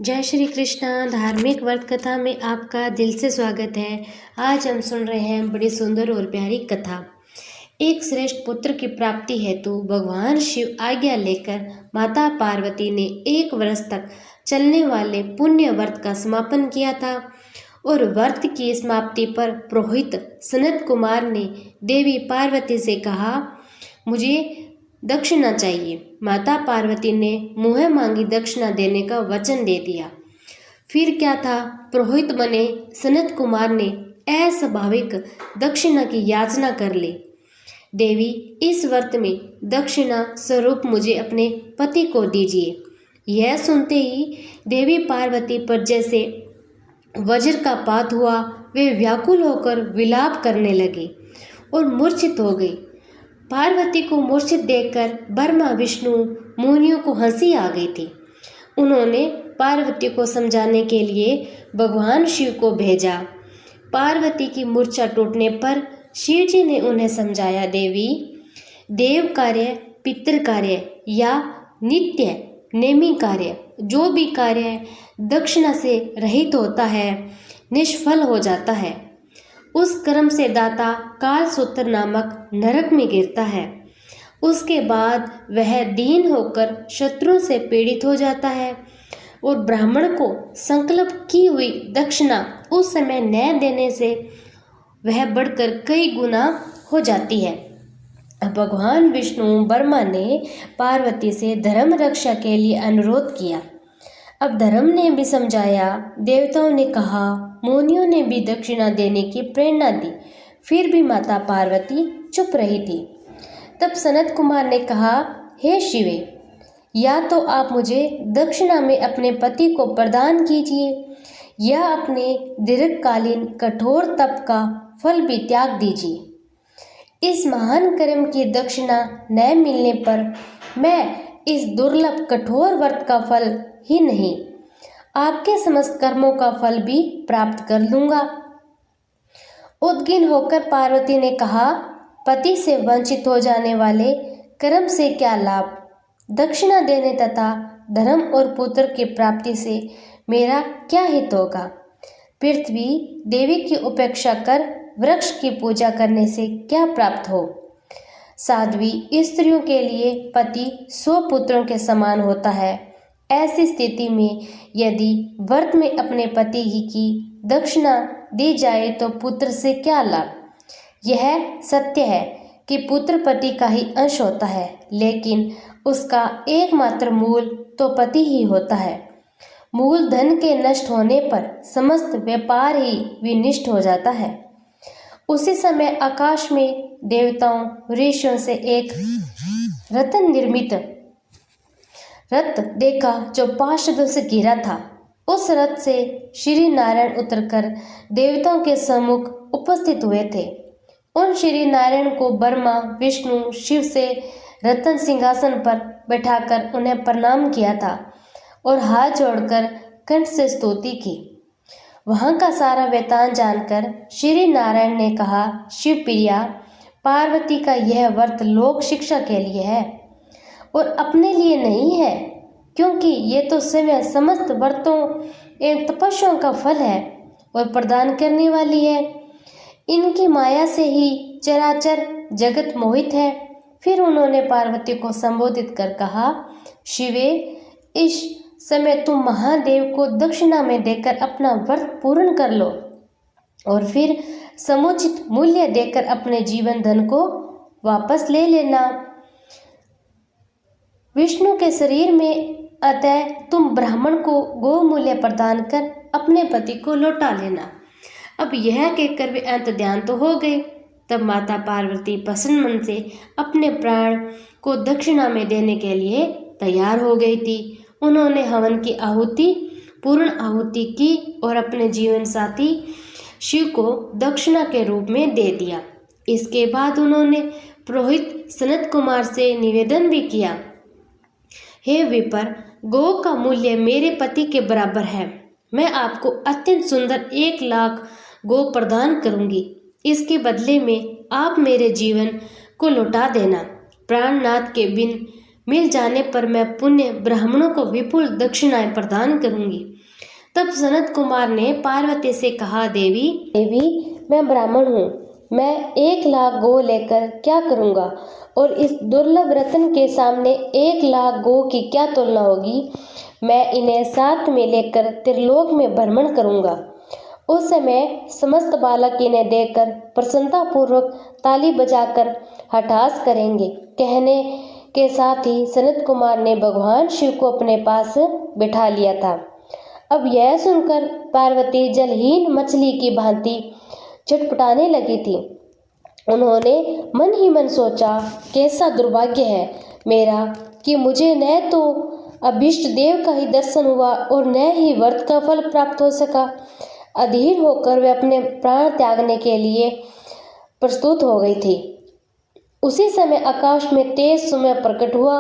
जय श्री कृष्णा। धार्मिक व्रत कथा में आपका दिल से स्वागत है। आज हम सुन रहे हैं बड़ी सुंदर और प्यारी कथा। एक श्रेष्ठ पुत्र की प्राप्ति हेतु भगवान शिव आज्ञा लेकर माता पार्वती ने 1 वर्ष तक चलने वाले पुण्य व्रत का समापन किया था और व्रत की समाप्ति पर पुरोहित सनत कुमार ने देवी पार्वती से कहा, मुझे दक्षिणा चाहिए। माता पार्वती ने मुँह मांगी दक्षिणा देने का वचन दे दिया। फिर क्या था, पुरोहित बने सनत कुमार ने अस्वाभाविक दक्षिणा की याचना कर ली। देवी, इस व्रत में दक्षिणा स्वरूप मुझे अपने पति को दीजिए। यह सुनते ही देवी पार्वती पर जैसे वज्र का पात हुआ। वे व्याकुल होकर विलाप करने लगे और मूर्छित हो गई। पार्वती को मूर्छित देखकर ब्रह्मा विष्णु मुनियों को हंसी आ गई थी। उन्होंने पार्वती को समझाने के लिए भगवान शिव को भेजा। पार्वती की मूर्छा टूटने पर शिव जी ने उन्हें समझाया, देवी, देव कार्य, पितृ कार्य या नित्य नेमी कार्य, जो भी कार्य दक्षिणा से रहित होता है, निष्फल हो जाता है। उस कर्म से दाता कालसूत्र नामक नरक में गिरता है। उसके बाद वह दीन होकर शत्रु से पीड़ित हो जाता है और ब्राह्मण को संकल्प की हुई दक्षिणा उस समय न देने से वह बढ़कर कई गुना हो जाती है। भगवान विष्णु ब्रह्मा ने पार्वती से धर्म रक्षा के लिए अनुरोध किया। अब धर्म ने भी समझाया, देवताओं ने कहा, मुनियों ने भी दक्षिणा देने की प्रेरणा दी, फिर भी माता पार्वती चुप रही थी। तब सनत कुमार ने कहा, हे शिवे, या तो आप मुझे दक्षिणा में अपने पति को प्रदान कीजिए या अपने दीर्घकालीन कठोर तप का फल भी त्याग दीजिए। इस महान कर्म की दक्षिणा न मिलने पर मैं इस दुर्लभ कठोर व्रत का फल ही नहीं, आपके समस्त कर्मों का फल भी प्राप्त कर लूंगा। उद्गिन होकर पार्वती ने कहा, पति से वंचित हो जाने वाले कर्म से क्या लाभ? दक्षिणा देने तथा धर्म और पुत्र की प्राप्ति से मेरा क्या हित होगा? पृथ्वी देवी की उपेक्षा कर वृक्ष की पूजा करने से क्या प्राप्त हो? साध्वी स्त्रियों के लिए पति 100 पुत्रों के समान होता है। ऐसी स्थिति में यदि व्रत में अपने पति ही की दक्षिणा दी जाए तो पुत्र से क्या लाभ? यह सत्य है कि पुत्र पति का ही अंश होता है, लेकिन उसका एकमात्र मूल तो पति ही होता है। मूल धन के नष्ट होने पर समस्त व्यापार ही विनष्ट हो जाता है। उसी समय आकाश में देवताओं ऋषियों से एक रत्न निर्मित रथ देखा जो पार्षदों से घिरा था। उस रथ से श्री नारायण उतरकर देवताओं के सम्मुख उपस्थित हुए थे। उन श्री नारायण को ब्रह्मा विष्णु शिव से रत्न सिंहासन पर बैठाकर उन्हें प्रणाम किया था और हाथ जोड़कर कंठ से स्तुति की। वहां का सारा वृत्तांत जानकर श्री नारायण ने कहा, शिव प्रिया, पार्वती का यह व्रत लोक शिक्षा के लिए है और अपने लिए नहीं है, क्योंकि ये तो स्वयं समस्त व्रतों एवं तपस्याओं का फल है और प्रदान करने वाली है। इनकी माया से ही चराचर जगत मोहित है। फिर उन्होंने पार्वती को संबोधित कर कहा, शिवे, इस समय तुम महादेव को दक्षिणा में देकर अपना व्रत पूर्ण कर लो और फिर समुचित मूल्य देकर अपने जीवन धन को वापस ले लेना। विष्णु के शरीर में अतः तुम ब्राह्मण को गो मूल्य प्रदान कर अपने पति को लौटा लेना। अब यह कहकर वे अंत ध्यान तो हो गए। तब माता पार्वती प्रसन्न मन से अपने प्राण को दक्षिणा में देने के लिए तैयार हो गई थी। उन्होंने हवन की आहुति पूर्ण आहुति की और अपने जीवन साथी शिव को दक्षिणा के रूप में दे दिया। इसके बाद उन्होंने पुरोहित सनत कुमार से निवेदन भी किया, हे विपर, गो का मूल्य मेरे पति के बराबर है। मैं आपको अत्यंत सुंदर 1 लाख गो प्रदान करूंगी। इसके बदले में आप मेरे जीवन को लौटा देना। प्राणनाथ के बिन मिल जाने पर मैं पुण्य ब्राह्मणों को विपुल दक्षिणाएं प्रदान करूंगी। तब सनत कुमार ने पार्वती से कहा, देवी देवी मैं ब्राह्मण हूँ, मैं 1 लाख गौ लेकर क्या करूँगा, और इस दुर्लभ रत्न के सामने 1 लाख गौ की क्या तुलना होगी। मैं इन्हें साथ में लेकर त्रिलोक में भ्रमण करूँगा। उस समय समस्त बालक इन्हें देखकर प्रसन्नतापूर्वक ताली बजाकर हठास करेंगे। कहने के साथ ही सनत कुमार ने भगवान शिव को अपने पास बिठा लिया था। अब यह सुनकर पार्वती जलहीन मछली की भांति छटपटाने लगी थी। उन्होंने मन ही मन सोचा, कैसा दुर्भाग्य है मेरा कि मुझे न तो अभीष्ट देव का ही दर्शन हुआ और न ही व्रत का फल प्राप्त हो सका। अधीर होकर वे अपने प्राण त्यागने के लिए प्रस्तुत हो गई थी। उसी समय आकाश में तेज सूर्य प्रकट हुआ